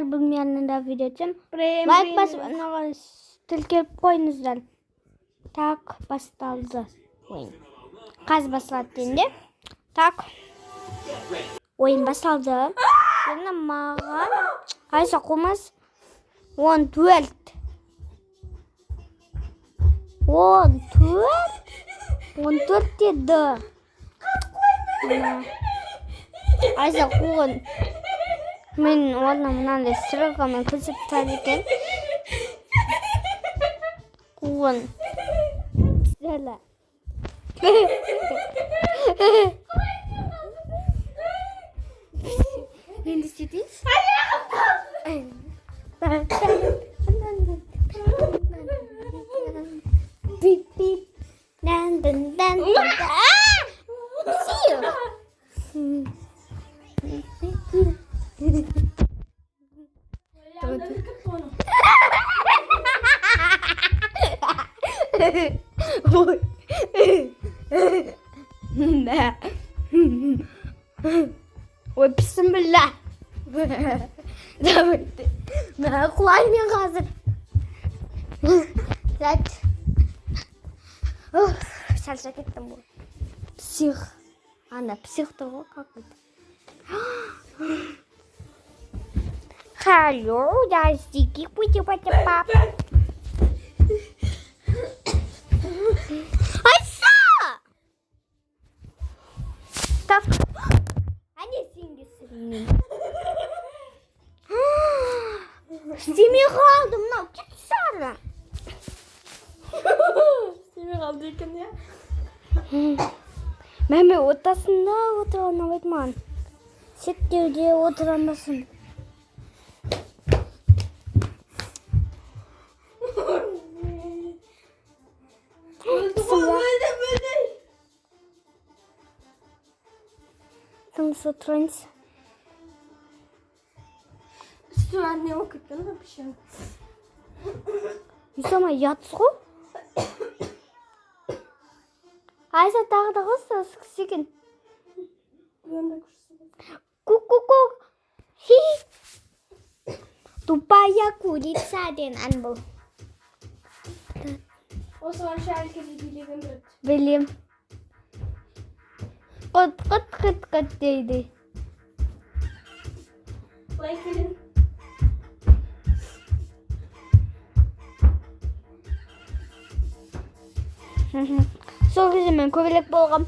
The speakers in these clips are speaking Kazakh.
Arkadaşlar bugün yanında video için like basıp tülkep koyunuzlar. Tak bastaldı oyun. Kaz basılattığında tak oyun bastaldı. Yana mağa hay sokumuz 112 112 ay sokumun من والله من هذا السرقة من كسب تاريخ كون لا من السيتيز بيب بيب دان دان دان سيو وبسم الله ما أقواني غازل ذات سالسة كتبو بسيخ أنا بسيخ تغو كاكد Hello, that's Sticky. Papa. I saw. Stop. I need to sing this. Stimi kaldım lan. Git sana. Stimi kaldı yakın ya. Mehmet ortasında oturan Ahmetman. Sit diye oturamazsın. Satranç. Şu anne o kırkını bir şey. Yüzüme yatsı. Ayşe dağda kızsa sıkışıkın. Kuk. Hi. Tupaya kuritsa den anbu. O zaman şarkıyı bilirim. Bilim. Kıt dedi. Like edin. Сол кезде мен көбелек болғам.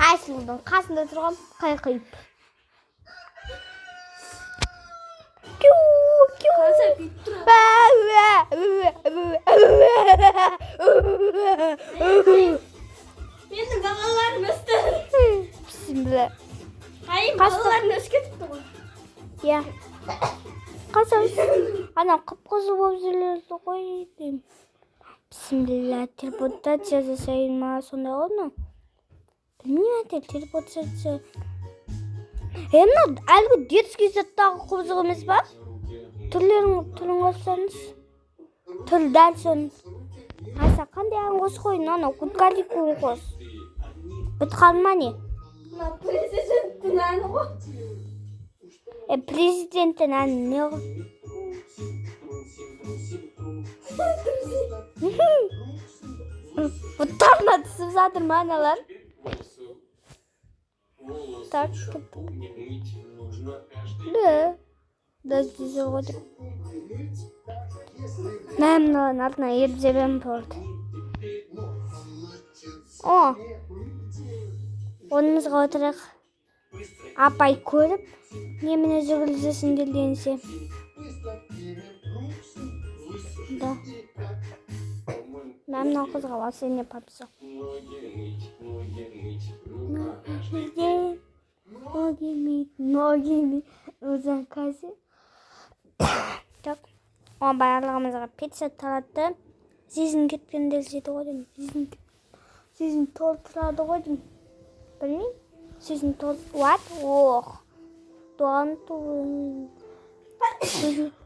Айсылдың қасында тұрғам, қайқайып. Kalsa bitti. Benim babalarım üstü. Bismillah. Hayır, babalarım üstü tuttu. Ya. Қасам. Ана қып-қызыл болып жүреді ғой деймін. Bismillah, телепортация жасайын ма сондай ғой мынау. Білмеймін, телепортация. Мынау әлгі детский заттағы қобызық емес па? Түрін қоссаңыз. Түр дәл сон. Айса қандай ән қос қойын, анау куткаликуын қос. Бітқан ма не? Президенттің әні ғой. Президенттің әні не ғой? Бұттарына түсіп жатыр ма аналар? Так, да здесь отыр. Маманың артына еріп жіберем болды. О, онымызға отырық. Апай көріп, неміне жүгілзесін келгенсе. Да. Маманың қызға васене папса. Ноги мит. В заказе. Так. О, барлығымызға пицца таратты. Сезін кеткенде жеті ғой деймін. Сезін толтырады ғой деймін. Білмеймін. Сезін толтырады. Ох. Туған.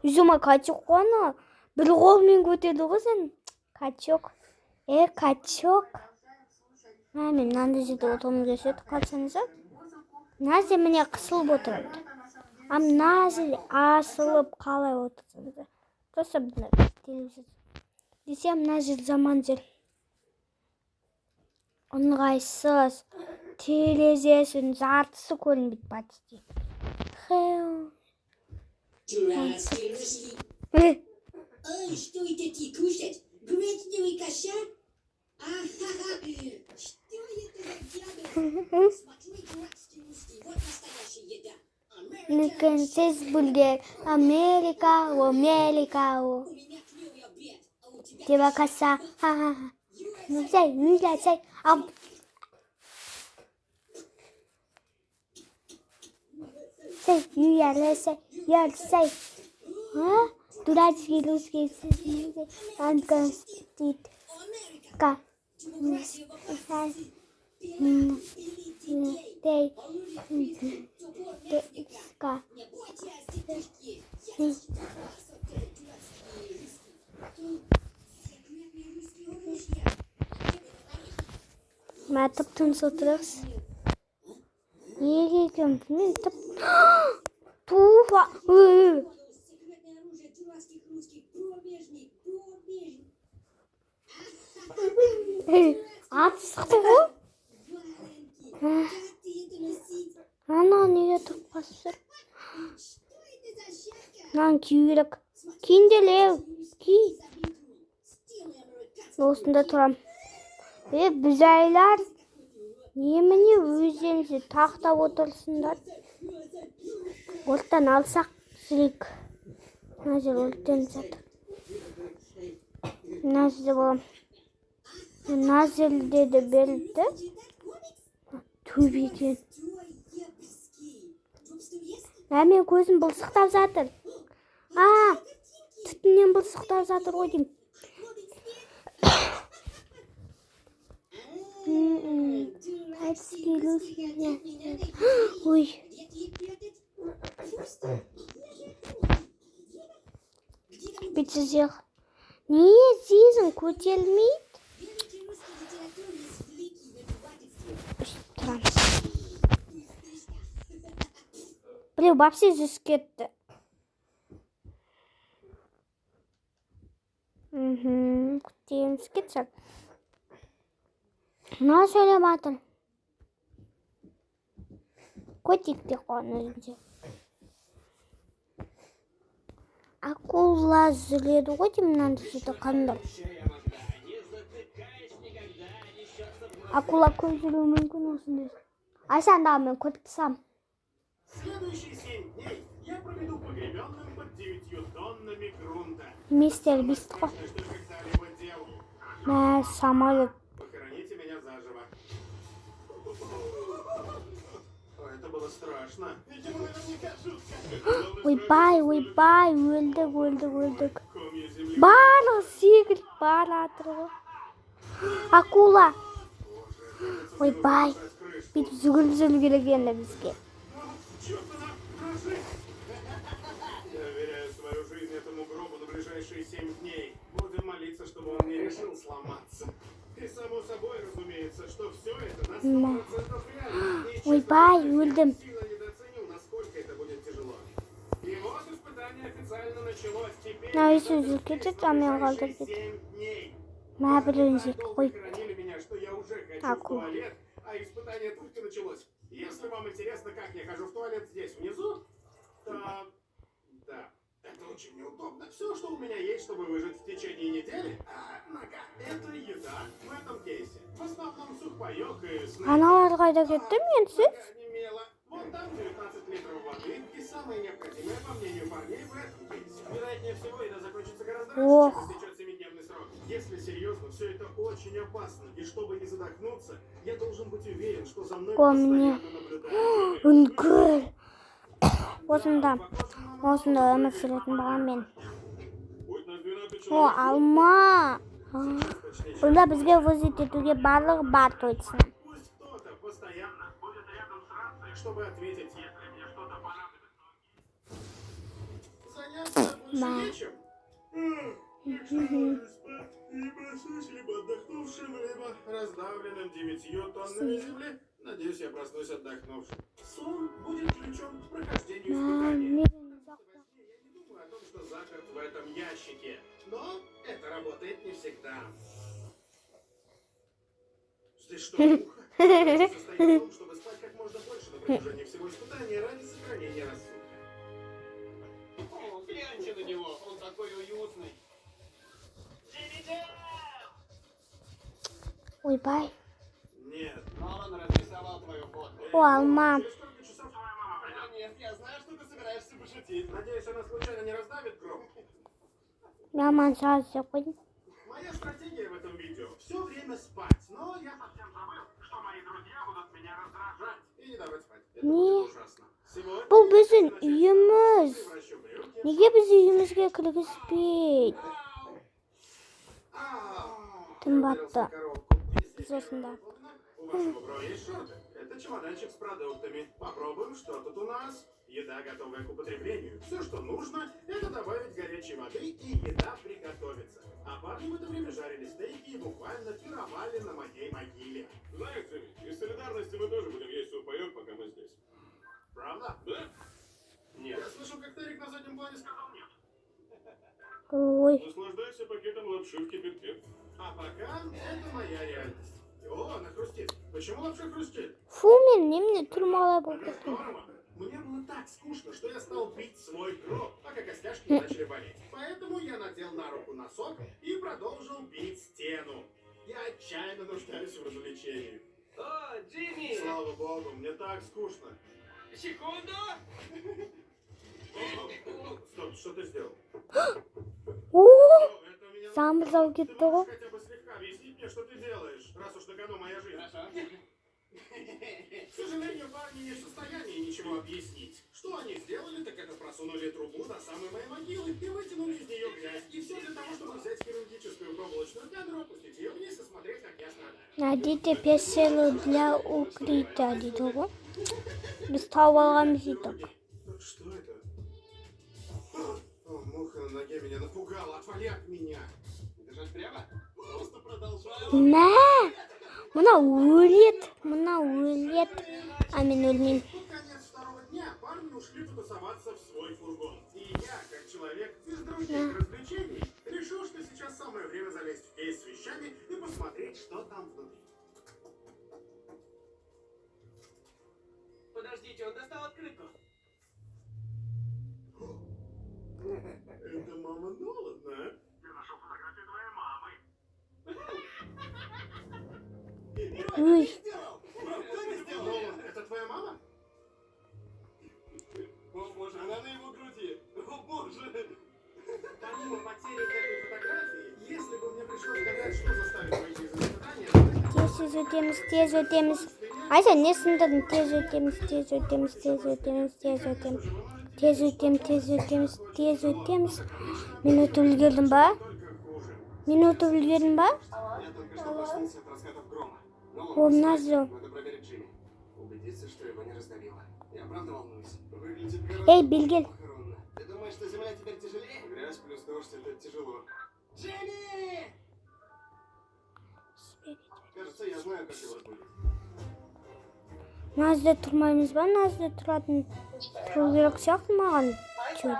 Үзіме качок қойны. Бір қолмен көтерді ғой сен. Качок. Качок. Мен мынандай жерде отырғым келеді. Қалсаңыздар. Нәрсе міне қысылып отырады. мына жер ашылып қалай отырсың? Просто мына телевизор. Десе мына жер жаман жер. Ыңғайсыз. Терезесінің жартысы көрінбейді почти. Ой, что это ты кушать? Гречневый кошак? Ага, что это за дьявол? Смотри, дурацкий русский, вот настоящая еда. Сіз білген Америка. У меня клевый обед, а у тебя Тебе каса. Ну, сей, Юля, сей. Сей, Юля, сей. Юля, сей. Дурацкий русский. Ангастит. Ка. Дей. Ка. не бойтесь, детишки. Я секретные русские ружья. Мәтіп түнс отырыз. Неге екен? Мен тіп... Туфа! Секретное оружие дурацких русских. Пробежник. Аты шықты ғой? Валенки. Как ты это носить? Ана, неге тұрып басып жүр? Что это за щетка? Нан кию керек. Киінделеу. Ки. Стилы американские. Осында тұрам. Біз айлар неміне өздеріңізді тақтап отырсыңдар. Орттан алсақ жүрек. Назір орттан жатыр. Назір болам. Назір деді белді. Төбеден. Мен көзім бұлсықтап жатыр. Түтінен бұлсықтап жатыр ғой деймін. Ой. Бітсізеғ. Не зезің көтерілмейді? Тұрам. Біреу бапсыз үскетті. Күттейім үскетсі. Мына сөйлеп атыр. Котикте қоны өзінде. Акула жүреді ғой деймін, мынанды сөйті қандар. Акула көп жүруі мүмкін осындай. Айсандағы мен көтікті сам. Следующие 7 дней я проведу погребенным под 9 тоннами грунта. Мистер Бист қой. Что ж когда-либо делал. Мә, самолет. Похороните меня заживо. Это было страшно. Видимо, наверняка шутка. Ойбай, өлдік. Комья земли. Барлық секіріп баратыр ғой. Акула. Ойбай, бүйтіп жүгіріп керек енді бізге. Черт, она дрожит. Я доверяю свою жизнь этому гробу на ближайшие 7 дней. Будем молиться, чтобы он не решил сломаться. И само собой, разумеется, что все это на 100% реально. И, честно Ойбай, говоря, өлдім. я сильно недооценил, насколько это будет тяжело. И вот испытание официально началось. Теперь На я весь должен узел кетет, спать а меня ближайшие қалдырып кетті. 7 дней. Мә, бірін Вы жек так долго қойып. хоронили меня, что я уже хочу в Акула. туалет, а испытание только началось. Если вам интересно, как я хожу в туалет здесь внизу, то да, это очень неудобно. Все, что у меня есть, чтобы выжить в течение недели, нога, это еда в этом кейсе. В основном сухпайок и снеки. Аналар қайда кетті мен сіз? Нога немела. Вон там 19 литров воды и самое необходимое, по мнению парней, в этом кейсе. Вероятнее всего, это закончится гораздо раньше, Ох. чем истечет 7-дневный срок. Если серьезно, все это очень опасно. И чтобы не задохнуться, я должен быть уверен, что за мной Помни. постоянно наблюдают. Үңгір. Осында өмір сүретін болған мен. Будь нас 12 О, человек, алма. точнее, Бұнда бізге візит етуге барлығы бар точно. пусть кто-то постоянно будет рядом с рацией, чтобы ответить, если мне что-то понадобится. Заняться больше нечем. Так что ложусь спать и проснусь либо отдохнувшим, либо раздавленным 9 тоннами земли. Надеюсь, я проснусь отдохнувшим. сон будет ключом к прохождению Мам, испытания. мирен Во сне я не думаю о том, что заперт в этом ящике. Но это работает не всегда. Здесь что, муха? Задача состоит в том, чтобы спать как можно больше на протяжении всего испытания ради сохранения рассудка. О, гляньте на него, он такой уютный. Ой, бай. Нет. Нолан разрисовал твою фотку. О, алма. Через сколько часов твоя мама придет? Нет, я знаю, что ты собираешься пошутить. Надеюсь, она случайно не раздавит гроб? Мама сразу заходит. Моя стратегия в этом видео — все время спать. Но я совсем забыл, что мои друзья будут меня раздражать и не давать спать. Это Не. будет ужасно. Сегодня Бұл я біздің хочу начать үйіміз. превращу брюки. Неге біз үйімізге кіргізбейді? Тым батты. Осында. У вашего бро есть шорты? Это чемоданчик с продуктами. Попробуем, что тут у нас. Еда, готовая к употреблению. Все, что нужно, это добавить горячей воды, и еда приготовится. А парни в это время жарили стейки и буквально пировали на моей могиле. Знаешь, Джимми, из солидарности мы тоже будем есть сухпайок, пока мы здесь. Правда? Да? Нет. Я слышал, как Тарик на заднем плане сказал нет. Ой. Наслаждайся пакетом лапши в кипятке. А пока это моя реальность. О, она хрустит. Почему лапша хрустит? Фу, мен немене тұрмалай болып Это кеттім. здорово. Мне было так скучно, что я стал бить свой гроб, пока костяшки не начали болеть. Поэтому я надел на руку носок и продолжил бить стену. Я отчаянно нуждаюсь в развлечении. О, Джимми! Слава богу, мне так скучно. Секунду! Стоп, что ты сделал? О, Это меня... сам Ты зал кетті ғой. можешь хотя бы слегка объяснить мне, что ты делаешь, раз уж на кону моя жизнь? Хорошо. К сожалению, парни не в состоянии ничего объяснить. Что они сделали, так это просунули трубу до самой моей могилы и вытянули из нее грязь. И все для того, чтобы взять хирургическую проволочную камеру, опустить ее вниз и смотреть, как я страдаю. Найдите песелу для укриття, дейді ғой. Біз тауып алғанбыз дейді. Что это? О, муха на ноге меня напугала. Отвали от меня. Держать прямо? Просто продолжай. Мә, мына өлет. А мен өлмеймін. Под конец второго дня парни ушли потусоваться в свой фургон. И я, как человек без других развлечений, решил, что сейчас самое время залезть в кейс с вещами и посмотреть, что там внутри. Подождите, он достал открытку. Это мама Нолана. Я нашел фотографию твоей мамы. Ой, Нолан, это твоя мама? О боже, она на его груди. О боже. Помимо потери этой фотографии, если бы мне пришлось гадать, что заставит выйти из испытания, тез өтеміз. Айса, не сындырдың? Тез өтеміз. Мен өтіп үлгердім ба? только хуже. Я только что проснулся от раскатов грома. О, Назу. Надо проверить Джимми. Убедиться, что его не раздавило. Я правда волнуюсь. Выглядит Эй, Бильгель. похоронно. Ты думаешь, что земля теперь тяжелее? Грязь плюс дождь — это тяжело. Джимми! Кажется, я знаю, как его разбудить. Назда тұрмаймыз ба? Назда тұратын тұру керек сияқты маған. Чуть.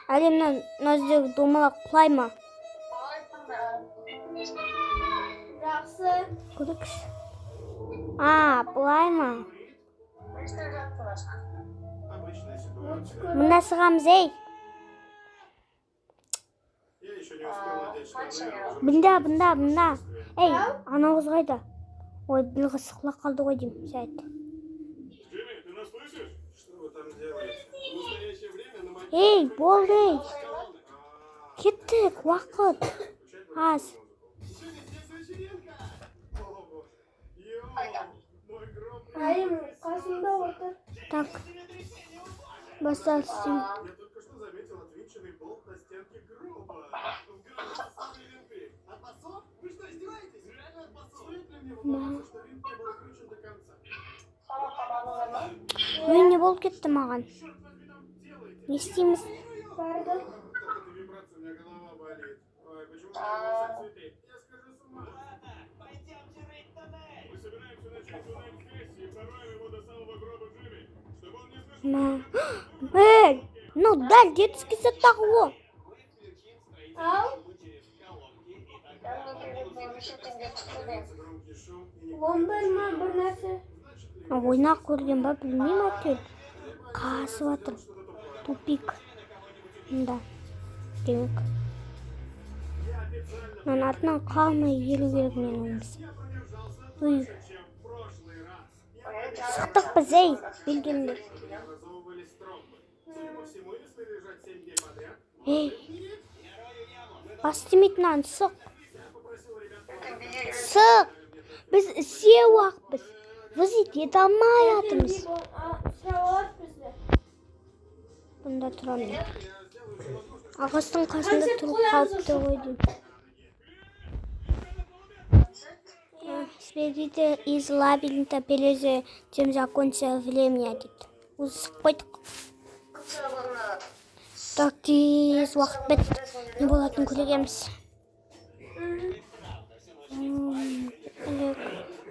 Әлі мына Назда домалақ құлай ма? Жақсы. Көрікші. А, бұлай ма? Обычная ситуация. Мында сығамыз, ей. Я еще не успел надеть штаны, а уже Бұнда. Ей, анау қыз қайда? Ой, білгі сықла қалды ғой деймін. Сәт. Джимми, ты нас слышишь? Что вы там делаете? В настоящее время на могиле Ей, болды, ей. колонны. Кеттік, уақыт. Аз. Джимми, здесь вечеринка! О, боже. Йоу, мой гроб. Айым қасымда отыр. Так. Басталыстым. Я только что заметил отвинченный болт на стенке гроба. В гробе самые винты. От басов? Вы что, издеваетесь? Реально от басов? Стоит ли мне волноваться, что винт не был откручен до конца? Ой, не болып кетті маған. Черт возьми, там делаете? Не істейміз? Барды. Так эта вибрация, у меня голова болит. Ой, почему не бросать цветы? Я скажу с ума. Пойдемте рыть тоннель. Мы собираемся начать И порвем его до самого гроба Джимми, чтобы он не слышал. Эй, ну да, детский сад того. Ау. Громкий шум и Ломберма бір нәрсе. Ойнақ көрген ба білмеймін әйтеуір. Қасып жатыр. Тупик. Да. Демек. Мен артынан қалмай елу керек менің ойымыз. Ой. Шықтық біз, ей, білгенде. образовывались тромбы. Судя по всему, если лежать 7 дней подряд, Ей. Бас демейтін сық. Сық. Біз сеу ақпыз. Біз ете алмай жатырмыз. Сұрап бізді. Бұнда тұрамын. Ағыстың қасында тұрып қалыпты ғой деймін. Следите из лабиринта прежде чем закончится время, дейді. Осы қойдық. Так, тез уақыт бітті. Не болатынын көреміз.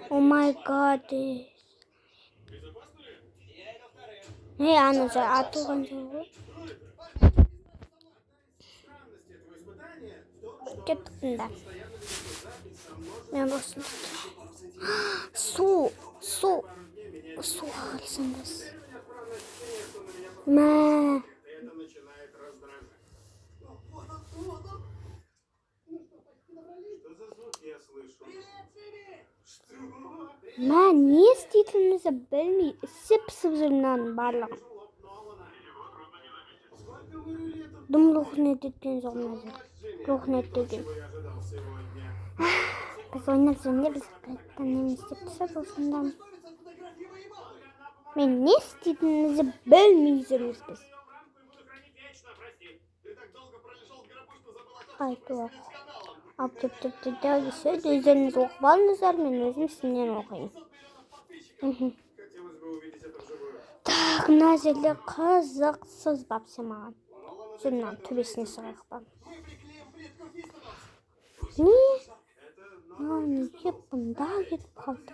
О май гад. Ана же атылған жоқ ғой. Кеттік да. Мен осында. Су алсам біз. Мә. это начинает раздражать. Что за звук я слышу? Что? Мә, не істейтінімізді білмей, сіп-сіп жүрмін барлығы. Сколько вы лет Дым рухнет еткен жоғын әзір. Рухнет деген. я ожидал сегодня? Біз ойнап жүргенде біз қайттан не істеп тұрсақ осындан. Мен не істейтінімізді білмей жүрміз біз. Қайтуақ. Алып деп сөз өздеріңіз оқып алыңыздар, мен өзім сінен оқиын. Хотелось бы увидеть это вживую. Так, мына жерде қызықсыз бапсы маған. Жүрмін төбесіне шығайық ба. Не? Неге бұнда кетіп қалды?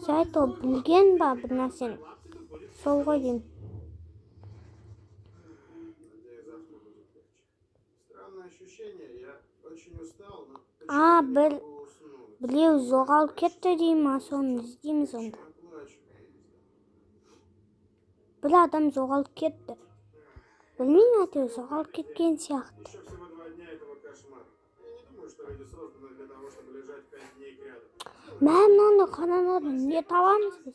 Жайт ол білген ба бір нәрсені? Сол ғой деймін. Надеюсь, завтра будет легче. Странное ощущение, я очень устал, но Бір уснул. біреу жоғалып кетті деймін, соны іздейміз онда. Я плачу. Бір адам жоғалып кетті. Білмеймін әйтеуір жоғалып кеткен сияқты. Еще всего 2 дня этого кошмара. Я не думаю, что люди созданы для того, чтобы лежать 5 дней рядом. Мынаны қананады, не табамыз біз?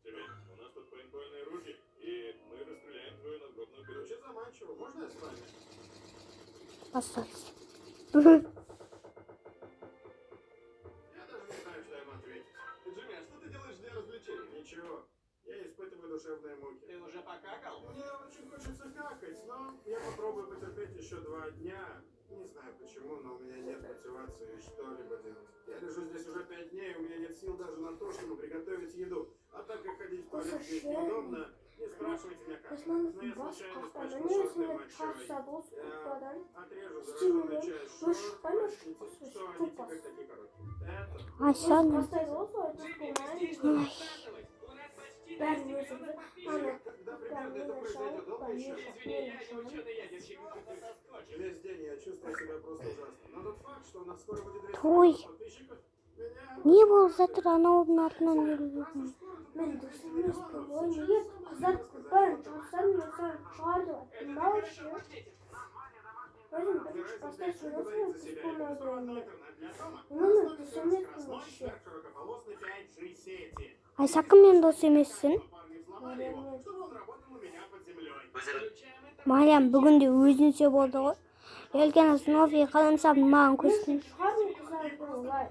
Джимми, у нас тут пейнтбольные ружья, и мы расстреляем твою надгробную передачу. Звучит заманчиво. Можно я с вами? Бастарыз. Я даже не знаю, что им ответить. Джимми, а что ты делаешь для развлечений? Ничего. Я испытываю душевные муки. Ты уже покакал? Мне очень хочется какать, но я попробую потерпеть еще 2 дня. Не знаю почему, но у меня нет мотивации что-либо делать. Я лежу здесь уже 5 дней, у меня нет сил даже на то, чтобы приготовить еду. А так как ходить в туалет здесь неудобно, не спрашивайте меня как. Но я случайно испачкал шортной мочой. Я отрежу зараженную часть шорт, что они теперь такие короткие. Это Айсаны. Бәрін өзімді. Ана, когда примерно это произойдет, долго еще? Весь день я чувствую себя просто ужасно. Но тот факт, что у нас скоро будет 200 Ой. подписчиков, меня... Не болып жатыр анауының артынан жүргізген. мен досым емес пе ғой, неге қыздар бәрін жұмыстарын жасап шығарды ғой. Мынау ше. Өзім бірінші бастай сөйлесем, исполнение. Оның досым емес пе вообще. Широкополосный 5G сети. Айсақы мен дос емессің. Парни взломали его, чтобы он работал у меня под землей. Мариям бүгінде өзінше болды ғой. Елген основе қаламсап маған көстің. Шығардың қыздары бұл олай.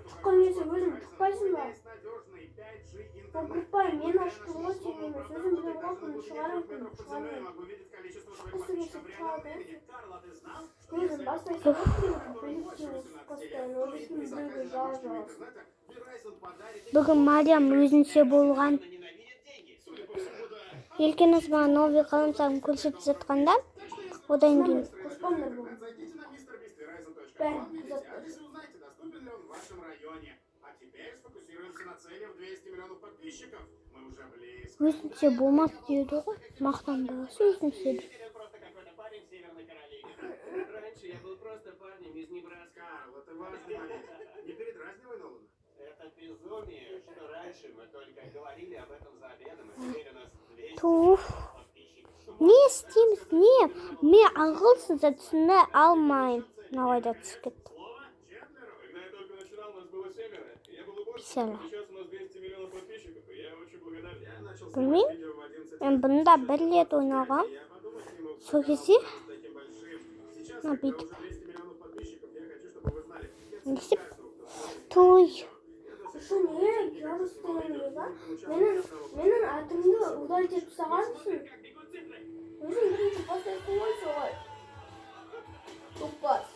Тұққа есе өзім тұқпайсың ба? Надежный 5G Ол интернет. тұқпай, мен аштым ғой сен емес. Өзім біле қоқын шығарым күн Под землей я шығарым. могу видеть количество своих Осы подписчиков кесіп в реальном қалды. времени. Карла, ты знал? Өзім бастай сөйлесем, полиция постоянно өзім біреуге жала. Verizon подарит Бүгін Мариям өзінше болған. Елкен маған новый қаламсағын көрсетіп жатқанда, одан кейін Қоспандар бұл. Зайдите на MrBeast, Verizon.com, Бәрін видите қызапты. адрес и узнайте, доступен ли он в вашем районе. А теперь Теперь сфокусируемся на цели в 200 миллионов подписчиков. Мы уже близко. Өзінше болмас дейді ғой. Мақтан баласы өзінше. Теперь он просто какой-то парень в Северной Каролине. Раньше я был просто парнем из Небраска. Карл, это важный момент. Не передразнивай Нолана. Это безумие, что раньше мы только говорили об этом за обедом, и теперь у нас 200 Туф. подписчиков. Не істейміз, не? Мен ағылшынша түсіне алмайм. Навайда түсіп кетті. Слово Чендлеру. Когда я только начинал, нас было 7. Я был уборщиком. Писала. Сейчас у нас 200 миллионов подписчиков, и я очень благодарен. Я начал Білмейм. снимать видео в 11 Мен бұнда бір рет ойнағам. Я подумать не мог, Сол что кезде канал станет таким большим. Сейчас, Ну, когда бит. уже 200 миллионов подписчиков, я хочу, чтобы вы знали. Я Не ценю сип. каждого, кто смотрит. Той. Слушай, не, я устроила, да? Менің атымды ұдай деп сағансың. Өзің бірінші бастайсың ғой солай. Топпас.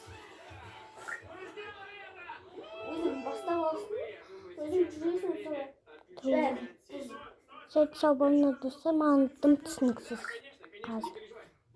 Өзің бастап алсың. Өзің жүресің солай. Бәрі. Сөйтсе болмады десе, маған тым түсініксіз. Қазір.